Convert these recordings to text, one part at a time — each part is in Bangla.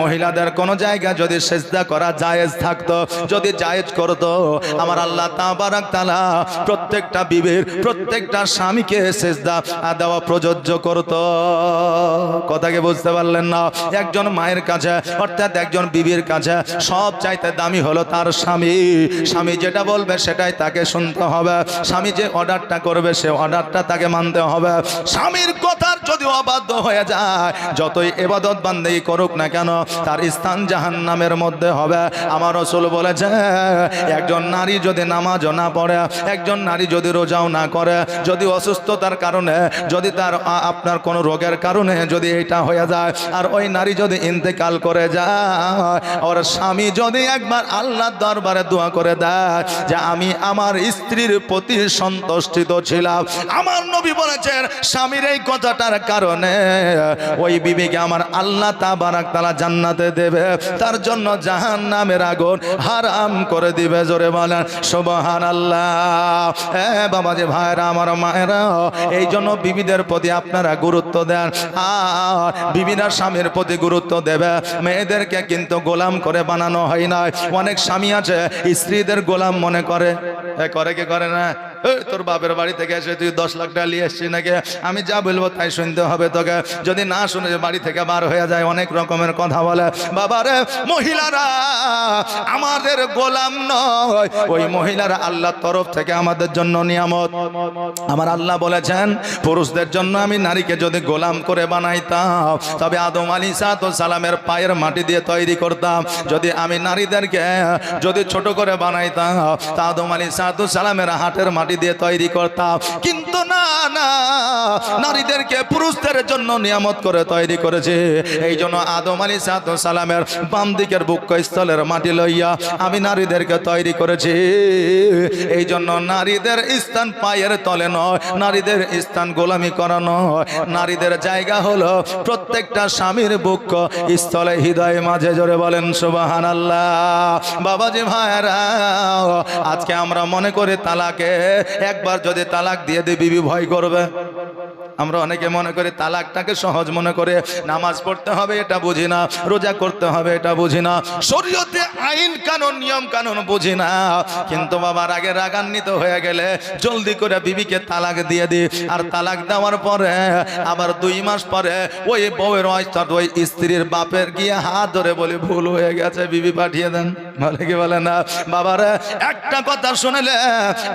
মহিলাদের কোন জায়গা যদি সেজদা করা জায়েজ থাকতো, যদি জায়েজ করতো, আমার আল্লাহ তাবারক তাআলা প্রত্যেকটা বিবির প্রত্যেকটা স্বামীকে সেজদা দেওয়া প্রযোজ্য করতো। কথাকে বুঝতে পারলেন না? একজন মায়ের কাছে অর্থাৎ একজন বিবির কাছে সব চাইতে দামি হলো তার স্বামী। স্বামী যেটা বলবে সেটাই তাকে শুনতে হবে। স্বামী যে অর্ডারটা করবে সে অর্ডারটা তাকে মানতে হবে। স্বামীর কথার যদি অবাধ্য হয়ে যায়, যতই ইবাদত বান্দেগি করুক না কেন, তার স্থান জাহান্নামের মধ্যে হবে। আমার রাসূল বলেছে, একজন নারী যদি নামাজও না পড়ে, একজন নারী যদি রোজাও না করে, যদি অসুস্থতার কারণে, যদি তার আপনার কোনো রোগের কারণে যদি এটা হয়ে যায়, আর ওই নারী যদি ইন্তেকাল করে যায়, ওর স্বামী যদি একবার আল্লাহর দরবারে দোয়া করে দেয় যে আমি আমার স্ত্রীর প্রতি সন্তুষ্টিত ছিলাম, আমার নবী বলেছেন স্বামীর এই কথাটার কারণে ওই বিবিকে আমার আল্লাহ তাবারক তাআলা জান্নাতে দেবে, তার জন্য জাহান্নামের আগুন হারাম করে দিবে। জোরে বলেন সুবহানাল্লাহ। বাবাজি ভাইরা, আমার মায়েরা, এই জন্য বিবিদের প্রতি আপনারা গুরুত্ব দেন, আর বিবিরা স্বামীর প্রতি গুরুত্ব দেবে। মেয়েদেরকে কিন্তু গোলাম করে বানানো হয় না। অনেক স্বামী আছে স্ত্রীদের গোলাম মনে করে, করে কি করে না? তোর বাপের বাড়ি থেকে এসে তুই 10 লাখ টাকা নিয়ে এসছিস নাকি, আমি যা বলবো তাই শুনতে হবে তোকে। যদি না শুনে বাড়ি থেকে বার হয়ে যায়, অনেক রকমের কথা বলে। বাবারে, মহিলারা আমাদের গোলাম নয়, ওই মহিলারা আল্লাহর তরফ থেকে আমাদের জন্য নিয়ামত। আমার আল্লাহ বলেছেন পুরুষদের জন্য আমি নারীকে যদি গোলাম করে বানাইতাম, তবে আদম আলাইহিস সালামের পায়ের মাটি দিয়ে তৈরি করতাম। যদি আমি নারীদেরকে যদি ছোট করে বানাইতাম, তা আদম আলাইহিস সালামের হাটের মাটি দিয়ে তৈরি করতাম। কিন্তু না না, নারীদেরকে পুরুষদের জন্য নিয়ামত করে তৈরি করেছে। এই জন্য আদম আলাইহিস সালামের বাম দিকের বক্ষস্থলের মাটি লইয়া আমি নারীদেরকে তৈরি করেছি। এই জন্য নারীদের স্থান পায়ের তলে নয়, নারীদের স্থান গোলামি করা নয়। নারীদের জায়গা হলো প্রত্যেকটা স্বামীর বুক স্থলে, হৃদয় মাঝে। জোরে বলেন সুবহানাল্লাহ। বাবাজি ভাইরা, আজকে আমরা মনে করি তালাকে একবার যদি তালাক দিয়ে দিই বিবি ভয় করবে। আমরা অনেকে মনে করি তালাকটাকে সহজ মনে করে, নামাজ পড়তে হবে এটা বুঝি না, রোজা করতে হবে এটা বুঝি না, শরীয়তে আইন কানুন নিয়ম কানুন বুঝি না। কিন্তু বাবার আগে রাগান্বিত হয়ে গেলে জলদি করে বিবিকে তালাক দিয়ে দিই। আর তালাক দেওয়ার পরে আবার 2 মাস পরে ওই বউয়ের অর্থাৎ ওই স্ত্রীর বাপের গিয়ে হাত ধরে বলে ভুল হয়ে গেছে, বিবি পাঠিয়ে দেন। বলে কি বলে না? বাবারে, একটা কথা শুনলে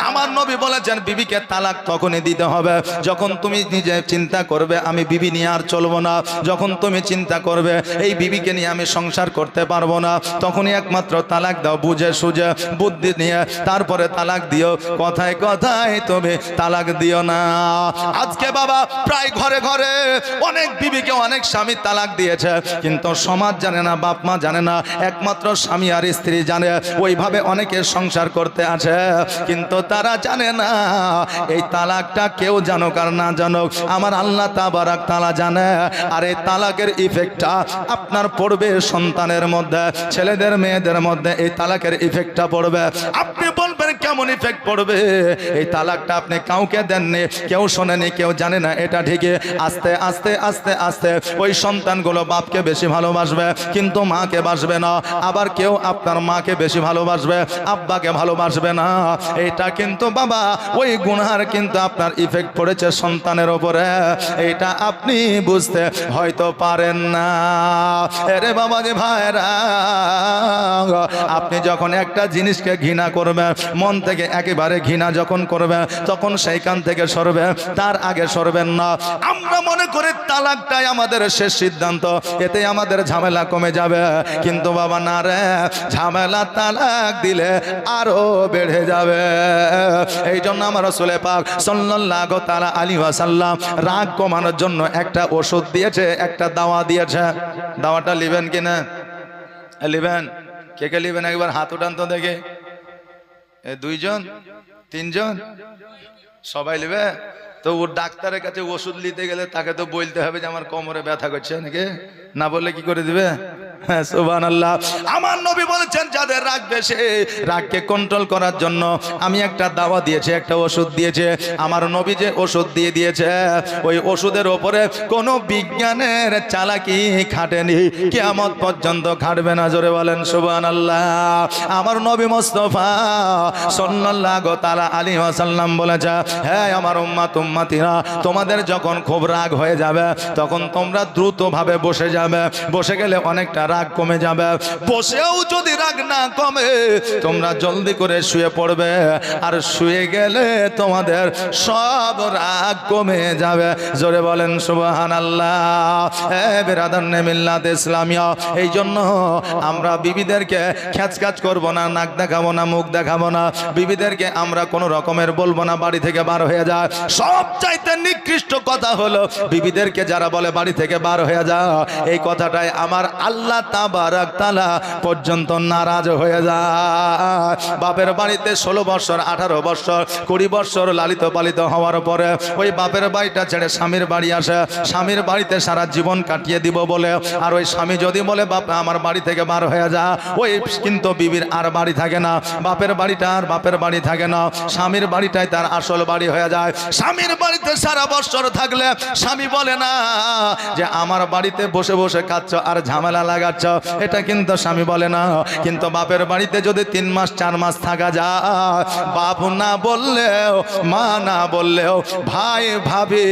আমার নবী বলেছেন বিবিকে তালাক তখনই দিতে হবে যখন তুমি নিজে চিন্তা করবে আমি বিবি নিয়ে আর চলবো না। যখন তুমি চিন্তা করবে এই বিবিকে নিয়ে আমি সংসার করতে পারবো না, তখনই একমাত্র তালাক দাও। বুঝে সুঝে বুদ্ধি নিয়ে তারপরে তালাক দিও। কথায় কথায় তুমি তালাক দিও না। আজকে বাবা প্রায় ঘরে ঘরে অনেক বিবিকে অনেক স্বামী তালাক দিয়েছে, কিন্তু সমাজ জানে না, বাপ মা জানে না, একমাত্র স্বামী আর স্ত্রী জানে। ওইভাবে অনেকে সংসার করতে আছে, কিন্তু তারা জানে না এই তালাকটা কেউ জানুক আর না জানুক, আমার আল্লাহ তাবারক তাআলা জানে। আর এই তালাকের ইফেক্টটা আপনার পড়বে সন্তানের মধ্যে, ছেলেদের মেয়েদের মধ্যে এই তালাকের ইফেক্টটা পড়বে। আপনি বলবেন কেমন ইফেক্ট পড়বে? এই তালাকটা আপনি কাউকে দেননি, কেউ শোনেনি, কেউ জানে না, এটা ঠিকই। আস্তে আস্তে আস্তে আস্তে ওই সন্তানগুলো বাপকে বেশি ভালোবাসবে কিন্তু মাকে বাসবে না। আবার কেউ আপনার মাকে বেশি ভালোবাসবে, আব্বাকে ভালোবাসবে না। এটা কিন্তু বাবা ওই গুনার কিন্তু আপনার ইফেক্ট পড়েছে সন্তানের উপরে। এটা আপনি বুঝতে হয়তো পারেন না। আরে বাবা যে ভাইরা, আপনি যখন একটা জিনিসকে ঘৃণা করবেন, মন থেকে একেবারে ঘৃণা যখন করবে, তখন সেইখান থেকে সরবে, তার আগে সরবেন না। আমরা মনে করি তালাকটাই আমাদের শেষ সিদ্ধান্ত, এতে আমাদের ঝামেলা কমে যাবে। কিন্তু বাবা না রে, ঝামেলা তালাক দিলে আরো বেড়ে যাবে। এই জন্য আমার রাসূল পাক সাল্লাল্লাহু তাআলা আলাইহি ওয়াসাল্লাম রাগ কমানোর জন্য একটা ওষুধ দিয়েছে, একটা দাওয়া দিয়েছে। দাওয়াটা নেবেন কিনা? নেবেন? কে কে নেবেন? একবার হাত উঠান তো দেখে। 2 জন 3 জন সবাই নেবে তো? ও ডাক্তারের কাছে ওষুধ নিতে গেলে তাকে তো বলতে হবে যে আমার কোমরে ব্যথা করছে নাকি, না বললে কি করে দিবে? হ্যাঁ সুবহানাল্লাহ। আমার নবী বলেছেন যাদের রাগ বেশি, রাগকে কন্ট্রোল করার জন্য আমি একটা দাওয়া দিয়েছি, একটা ওষুধ দিয়েছে। আমার নবী যে ওষুধ দিয়ে দিয়েছে, ওই ওষুধের ওপরে কোনো বিজ্ঞানের চালাকি খাটেনি, কিয়ামত পর্যন্ত খাটবে না। জোরে বলেন সুবহানাল্লাহ। আমার নবী মুস্তাফা সাল্লাল্লাহু তাআলা আলাইহি ওয়াসাল্লাম বলেছে, হ্যাঁ আমার উম্মত উম্মতিরা, তোমাদের যখন খুব রাগ হয়ে যাবে তখন তোমরা দ্রুতভাবে বসে যাবে। বসে গেলে অনেকটা রাগ কমে যাবে। বসেও যদি রাগ না কমে, তোমরা জলদি করে শুয়ে পড়বে। আর শুয়ে গেলে তোমাদের সব রাগ কমে যাবে। জোরে বলেন সুবহানাল্লাহ। বেরাদানে মিল্লাত ইসলামিয়া, এই জন্য আমরা বিবিদেরকে খ্যাচখ্যাচ করব না, নাক দেখাবো না, মুখ দেখাবো না। বিবিদেরকে আমরা কোনো রকমের বলবো না বাড়ি থেকে বার হয়ে যায়। সবচাইতে নিকৃষ্ট কথা হলো বিবিদেরকে যারা বলে বাড়ি থেকে বার হয়ে যা, এই কথাটাই আমার আল্লাহ তাবারাক তাআলা পর্যন্ত নারাজ হয়ে যায়। বাপের বাড়িতে 16 বছর, 18 বছর, 20 বছর লালিত পালিত হওয়ার পরে ওই বাপের বাড়িটা ছেড়ে স্বামীর বাড়ি আসে। স্বামীর বাড়িতে সারা জীবন কাটিয়ে দিব বলে, আর ওই স্বামী যদি বলে বাপ আমার বাড়ি থেকে বার হয়ে যা, ওই কিন্তু বিবির আর বাড়ি থাকে না। বাপের বাড়িটা আর বাপের বাড়ি থাকে না, স্বামীর বাড়িটাই তার আসল বাড়ি হয়ে যায়। স্বামীর বাড়িতে সারা বছর থাকলে স্বামী বলে না যে আমার বাড়িতে বসে বসে খাচ্ছ আর ঝামেলা লাগাচ্ছ, এটা কিন্তু স্বামী বলে না। কিন্তু বাপের বাড়িতে যদি 3 মাস 4 মাস থাকা যায়, বাপ না বললেও, মা না বললেও, ভাই ভাবি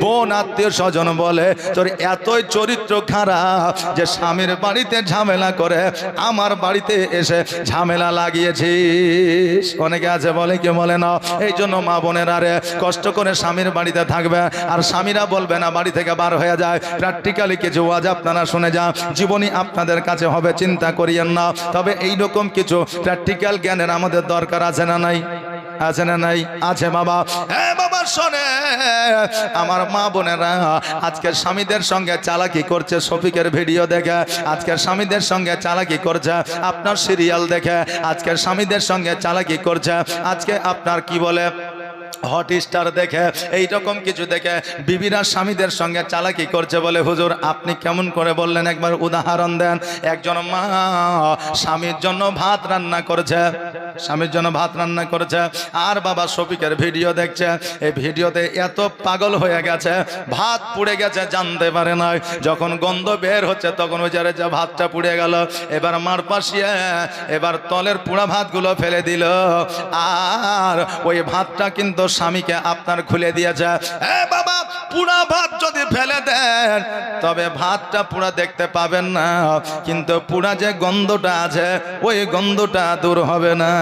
বোন আত্মীয় স্বজন বলে তোর এতই চরিত্র খারাপ যে স্বামীর বাড়িতে ঝামেলা করে আমার বাড়িতে এসে ঝামেলা লাগিয়েছিস। অনেকে আছে বলে, কি বলে না। এই জন্য মা বোনেরা রে কষ্ট করে স্বামীর বাড়িতে থাকবে, আর স্বামীরা বলবে না বাড়ি থেকে বার হয়ে যায়। প্র্যাকটিক্যালি কিছু ওয়াজ আপনারা শুনে যান, জীবনী আপনাদের কাছে হবে, চিন্তা করিয়েন না। তবে এইরকম কিছু প্র্যাকটিক্যাল জ্ঞানের আমাদের দরকার আছে না নাই? আছে না নাই? আছে বাবা। হ্যাঁ বাবা শোনে, আমার মা বোনেরা আজকের স্বামীদের সঙ্গে চালাকি করছে, শফিকের ভিডিও দেখে আজকের স্বামীদের সঙ্গে চালাকি করছে, আপনার সিরিয়াল দেখে আজকের স্বামীদের সঙ্গে চালাকি করছে, আজকে আপনার কি বলে হটস্টার দেখে, এইরকম কিছু দেখে বিবিরা স্বামীদের সঙ্গে চালাকি করছে। বলে হুজুর আপনি কেমন করে বললেন, একবার উদাহরণ দেন। একজন মা স্বামীর জন্য ভাত রান্না করছে, স্বামীর জন্য ভাত রান্না করেছে, আর বাবা শফিকের ভিডিও দেখছে। এই ভিডিওতে এত পাগল হয়ে গেছে, ভাত পুড়ে গেছে জানতে পারে না। যখন গন্ধ বের হচ্ছে তখন ওই যে ভাতটা পুড়ে গেল, এবার মার পাশিয়ে এবার তলের পুড়া ভাতগুলো ফেলে দিল, আর ওই ভাতটা কিন্তু স্বামীকে আপনার খুলে দিয়েছে। বাবা পুরা ভাত যদি ফেলে দেন তবে ভাতটা পুরা দেখতে পাবেন না, কিন্তু পুরা যে গন্ধটা আছে ওই গন্ধটা দূর হবে না,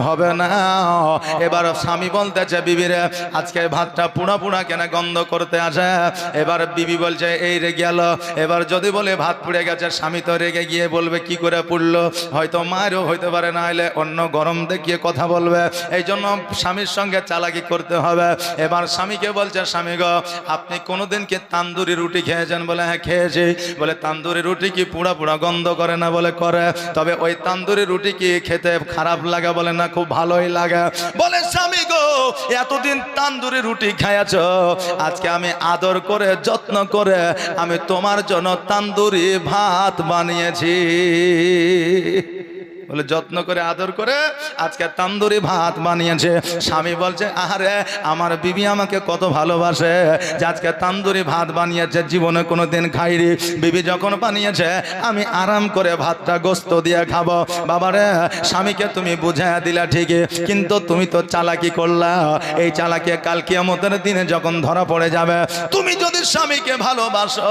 হবে না। এবার স্বামী বলতেছে বিবিরে আজকে ভাতটা পুরা পুরা কেন গন্ধ করতে আসে। এবার বিবি বলছে এই রেগে গেল। এবার যদি বলে ভাত পুড়ে গেছে, স্বামী তো রেগে গিয়ে বলবে কি করে পুড়লো, হয়তো মায়েরও হইতে পারে, না হলে অন্য গরম দেখিয়ে কথা বলবে। এই জন্য স্বামীর সঙ্গে চালাকি করতে হবে। এবার স্বামীকে বলছে স্বামী গো আপনি কোনোদিন কি তান্দুরি রুটি খেয়েছেন? বলে হ্যাঁ খেয়েছি। বলে তান্দুরি রুটি কি পুরা পুরা গন্ধ করে না? বলে করে। তবে ওই তান্দুরি রুটি কি খেতে খারাপ লাগে? বলে না খুব ভালোই লাগে। বলে স্বামী গো এতদিন তান্দুরি রুটি খাইয়াছ, আজকে আমি আদর করে যত্ন করে আমি তোমার জন্য তান্দুরি ভাত বানিয়েছি। বলে যত্ন করে আদর করে আজকে তান্দুরি ভাত বানিয়েছে। স্বামী বলছে আরে আমার বিবি আমাকে কত ভালোবাসে যে আজকে তান্দুরি ভাত বানিয়েছে, জীবনে কোনোদিন খাইনি। বিবি যখন বানিয়েছে আমি আরাম করে ভাতটা গোস্ত দিয়ে খাবো। বাবারে স্বামীকে তুমি বুঝাইয়া দিলা ঠিকই, কিন্তু তুমি তো চালাকি করলা। এই চালাকি কাল কিয়ামতের দিনে যখন ধরা পড়ে যাবে, তুমি যদি স্বামীকে ভালোবাসো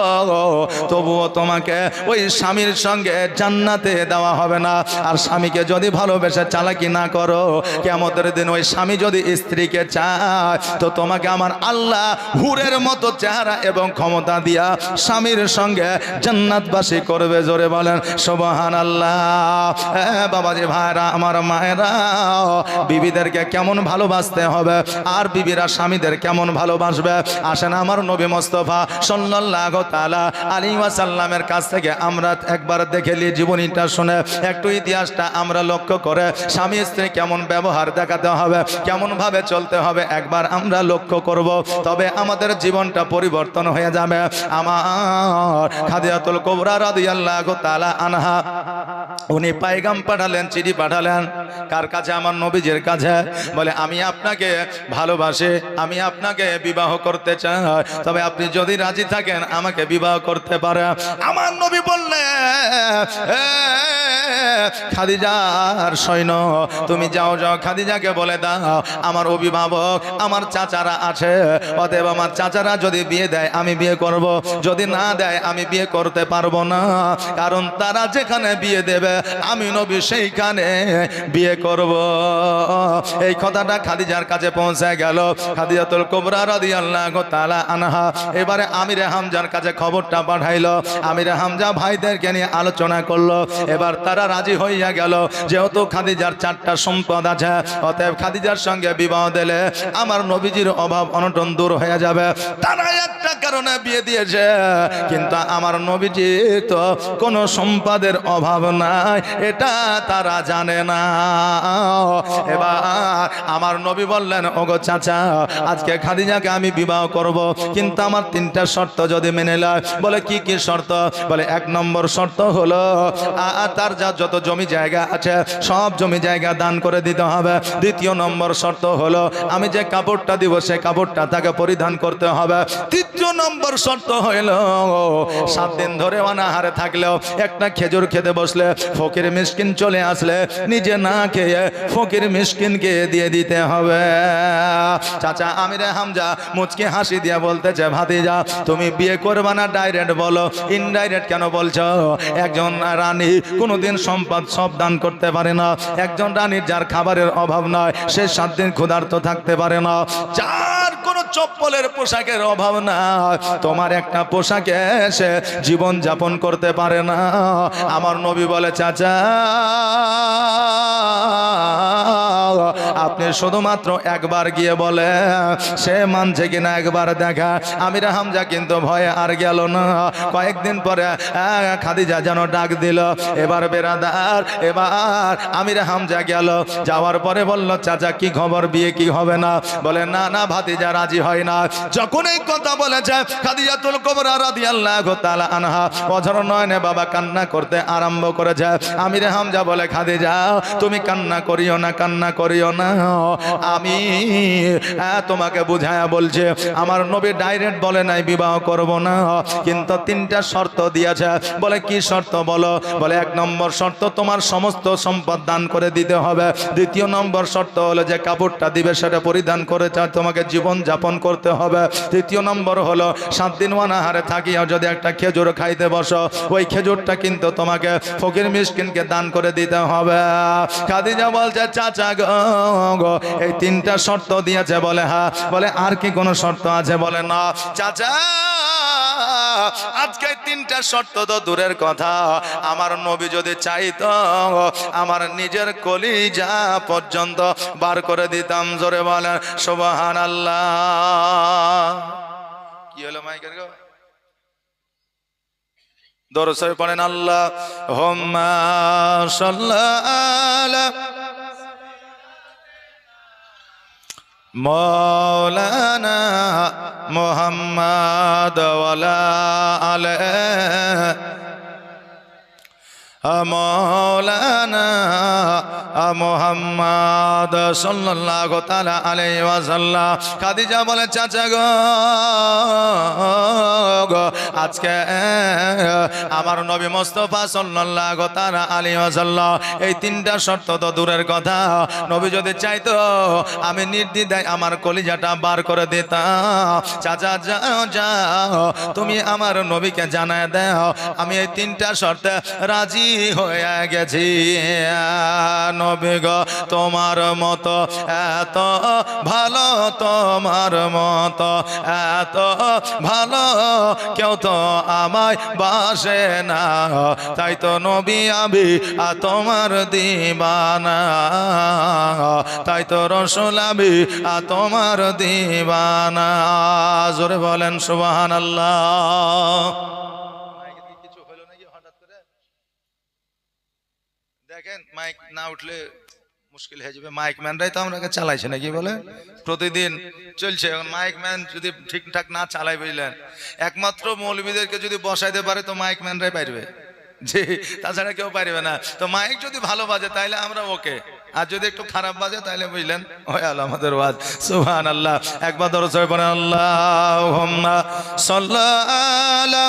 তবুও তোমাকে ওই স্বামীর সঙ্গে জান্নাতে দেওয়া হবে না। আর স্বামীকে যদি ভালোবেসে চালাকি না করো, কিয়ামতের দিন ওই স্বামী যদি স্ত্রীকে চায় তো তোমাকে আমার আল্লাহ হুরের মতো চেহারা এবং ক্ষমতা দিয়া স্বামীর সঙ্গে জান্নাতবাসী করবে। জোরে বলেন সুবহানাল্লাহ। বাবাজি ভাইরা আমার মায়েরা, বিবিদেরকে কেমন ভালোবাসতে হবে আর বিবিরা স্বামীদের কেমন ভালোবাসবে, আসেন আমার নবী মুস্তাফা সাল্লাল্লাহু তাআলা আলাইহি ওয়াসাল্লামের কাছ থেকে আমরা একবার দেখে নিই, জীবনীটা শুনে একটু ইতিহাসটা জীবনটা আমরা লক্ষ্য করে স্বামী স্ত্রী কেমন ব্যবহার দেখাতে হবে, কেমন ভাবে চলতে হবে একবার আমরা লক্ষ্য করব, তবে আমাদের জীবনটা পরিবর্তন হয়ে যাবে। আমার খাদিজাতুল কুবরা রাদিয়াল্লাহু তাআলা আনহা উনি পায়গাম পাঠালেন, চিঠি পাঠালেন কার কাছে? আমার নবীজির কাছে। বলে আমি আপনাকে ভালোবাসি, আমি আপনাকে বিবাহ করতে চাই, তবে আপনি যদি রাজি থাকেন আমাকে বিবাহ করতে পারে। আমার নবী বললেন খাদিজার সৈন্য তুমি যাও যাও, খাদিজাকে বলে দাও আমার অভিভাবক আমার চাচারা আছে, অতএব আমার চাচারা যদি বিয়ে দেয় আমি বিয়ে করব, যদি না দেয় আমি বিয়ে করতে পারবো না, কারণ তারা যেখানে বিয়ে দেবে আমি নবী সেইখানে বিয়ে করব। এই কথাটা খাদিজার কাছে পৌঁছে গেল। খাদিজাতুল কুবরা রাদিয়াল্লাহু তাআলা আনহা এবারে আমিরে হামজার কাছে খবরটা পাঠাইলো। আমিরে হামজা ভাইদেরকে নিয়ে আলোচনা করলো। এবার তারা রাজি হইয়া গেল, যেহেতু খাদিজার 4টা সম্পদ আছে, অতএব খাদিজার সঙ্গে বিবাহ দিলে আমার নবীজির অভাব অনটন দূর হয়ে যাবে। তারা একটা কারণে বিয়ে দিয়েছে, কিন্তু আমার নবীজি তো কোনো সম্পদের অভাব নাই এটা তারা জানে না। এবার আমার নবী বললেন ওগো চাচা, আজকে খাদিজাকে আমি বিবাহ করব, কিন্তু আমার 3টা শর্ত যদি মেনে লয়। বলে কি কি শর্ত? বলে 1 নম্বর শর্ত হলো তার যত জমি জায়গা আছে সব জমি জায়গা দান করে দিতে হবে। 2য় নম্বর শর্ত হলো আমি যে কাপড়টা দিব সে কাপড়টা তাকে পরিধান করতে হবে। 3য় নম্বর শর্ত হলো 7 দিন ধরে অনাহারে থাকলেও একটা খেজুর খেতে বসলে ফকির মিসকিন চলে আসলে নিজে না খেয়ে ফকির মিসকিনকে দিয়ে দিতে হবে। চাচা আমিরে হামজা মুচকি হাসি দিয়ে বলতেছে ভাতিজা তুমি বিয়ে করবে না ডাইরেক্ট বলো, ইনডাইরেক্ট কেন বলছো? একজন রানী কোনোদিন সম্পদ সব দান করতে পারে না। একজন রানীর যার খাবারের অভাব নয় সে 7 দিন ক্ষুধার্ত থাকতে পারে না। যার কোনো চপ্পলের পোশাকের অভাব নাই, তোমার একটা পোশাকে সে জীবন যাপন করতে পারে না। আমার নবী বলে চাচা আপনি শুধুমাত্র একবার গিয়ে বলে সে মানছে কিনা একবার দেখা। আমিরে হামজা কিন্তু ভয়ে আর গেল না। কয়েকদিন পরে খাদিজা যেন ডাক দিল, এবার বেরাদার, এবার আমিরে হামজা গেল। যাওয়ার পরে বলল চাচা কি খবর, বিয়ে কি হবে না? বলে না না ভাতিজা রাজি হয় না। যখন এই কথা বলেছে খাদিজাতুল কুবরা রাদিয়াল্লাহু তাআলা আনহা অঝর নয়নে বাবা কান্না করতে আরম্ভ করেছে। আমিরে হামজা বলে খাদিজা তুমি কান্না করিও না, কান্না করিও না, আমি তোমাকে বুঝায়া বলছে আমার নবী ডাইরেক্ট বলে নাই বিবাহ করব না, কিন্তু 3টা শর্ত দিয়েছে। বলে কি শর্ত বলো? বলে 1 নম্বর শর্ত তোমার সমস্ত সম্পদ দান করে দিতে হবে। 2য় নম্বর শর্ত হলো যে কাপড়টা দিবে সেটা পরিধান করে তোমাকে জীবন যাপন করতে হবে। 3য় নম্বর হলো 7 দিন অনাহারে থাকিয়া যদি একটা খেজুর খাইতে বসো ওই খেজুরটা কিন্তু তোমাকে ফকির মিসকিনকে দান করে দিতে হবে। খাদিজা বলছে চাচা গো এই 3টা শর্ত দিয়েছে। বলে হ্যাঁ। বলে আর কি কোনো শর্ত আছে? বলে না। চাচা আজকে 3টা শর্ত তো দূরের কথা, আমার নবী যদি চাইতো আমার নিজের কলিজা পর্যন্ত বার করে দিতাম। জোরে বলেন সুবহানাল্লাহ। কি হলো মাইকের গো? দরুদ শরীফ পড়েন আল্লাহুম্মা সাল্লি মৌলানা মুহাম্মদ ওয়ালা আলিহি মৌলানা মুহাম্মদ সাল্লাল্লাহু তাআলা আলাইহি ওয়াসাল্লাম। খাদিজা বলে চাচা গো আজকে আমার নবী মুস্তাফা সাল্লাল্লাহু তাআলা আলাইহি ওয়াসাল্লাম এই 3টা শর্ত তো দূরের কথা, নবী যদি চাইতো আমি নির্দ্বিধায় আমার কলিজাটা বার করে দিতাম। চাচা যাও যাও তুমি আমার নবীকে জানায় দাও আমি এই 3টা শর্তে রাজি হয়ে গেছি। নবী গো তোমার মতো এত ভালো, তোমার মতো এত ভালো কেউ তো আমায় বাসে না, তাই তো নবী আমি তোমার দিবানা, তাই তো রাসূল আমি তোমার দিবানা। জোরে বলেন সুবহানাল্লাহ। দেখেন মাইক না উঠলে মুশকিল হয়ে যাবে। মাইক ম্যানরাই তো আমরাকে চালাইছে নাকি বলে, প্রতিদিন চলছে। এখন মাইক ম্যান যদি ঠিকঠাক না চালায়, বুঝলেন, একমাত্র মৌলবীদেরকে যদি বসাইতে পারে তো মাইক ম্যানরাই পারবে, জি, তাছাড়া কেউ পারবে না। তো মাইক যদি ভালো বাজে তাইলে আমরা ওকে, আর যদি একটু খারাপ বাজে তাইলে বুঝলেন হয়ে গেল আমাদের ওয়াজ। সুবহানাল্লাহ, একবার দরজা পড়ে আল্লাহুম্মা সাল্লি আলা